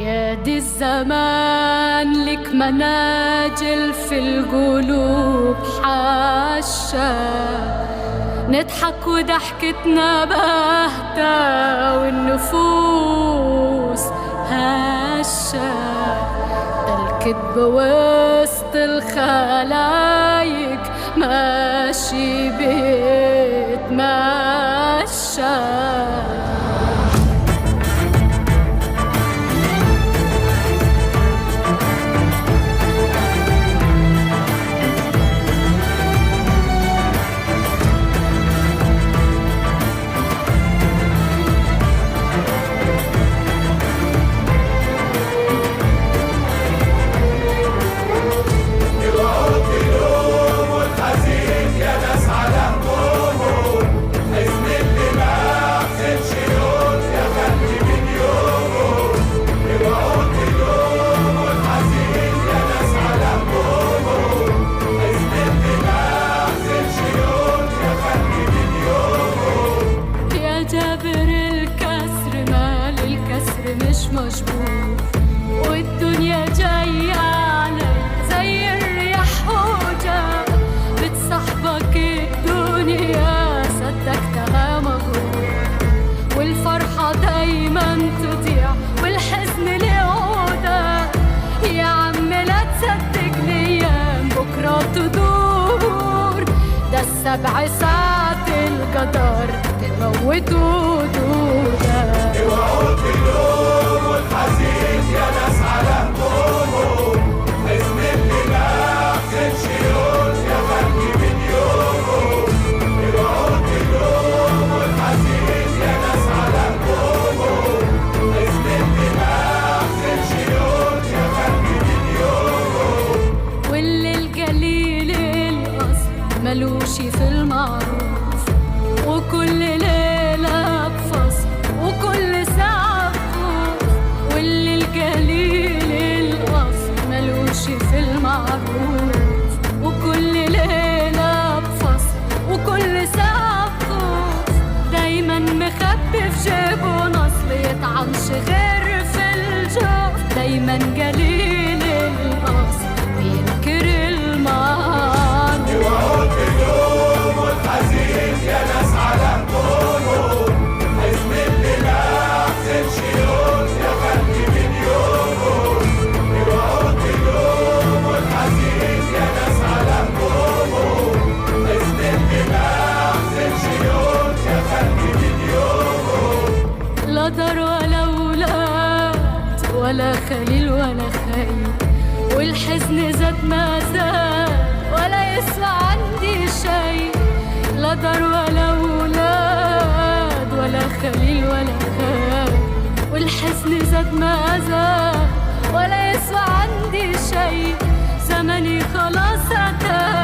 يا دي الزمان لك مناجل في القلوب حاشا، نضحك وضحكتنا باهتة والنفوس هاشة. ده الكدب وسط الخلايق ماشي بيتمشى. مش مجبور والدنيا جاية علي زي الرياح هوجة، بتصاحبك الدنيا صدقتها مغرور، والفرحة دايما تضيع والحزن لعودة. يا عم لا تصدق ليام بكرة تدور، ده السبع ساعات القدر تموتوا دودة. اوعوا اليوم والحزين يا ناس على همومه، حزن اللي ما حزنش يوم يا خلي من يومه. اوعوا اليوم والحزين يا ناس على همومه، حزن اللي ما حزنش يوم يا خلي من يومه. واللي القليل الأصل ملوش في المعروف، وكل ليلة بفصل وكل ساعة بخوف. واللي القليل الأصل ملوش في المعروف، وكل ليلة بفصل وكل ساعة بخوف. دايما مخبي في جيبه نصل يطعنش غير في الجوف. دايما قليل الأصل بينكر المعروف. اوعوا اليوم والحزين يا ناس على همومه، حزن اللي ما حزنش يوم يا خلي من يومه. اوعوا اليوم والحزين يا ناس على همومه، حزن اللي ما حزنش يوم يا خلي من يومه. لا دار ولا أولاد ولا خليل ولا خير، والحزن زاد ما زاد ولا يسوى عندي شيء. لا دار ولا أولاد ولا خليل ولا خير، والحزن زاد ما زاد ولا يسوى عندي شيء. زمني خلاص أتى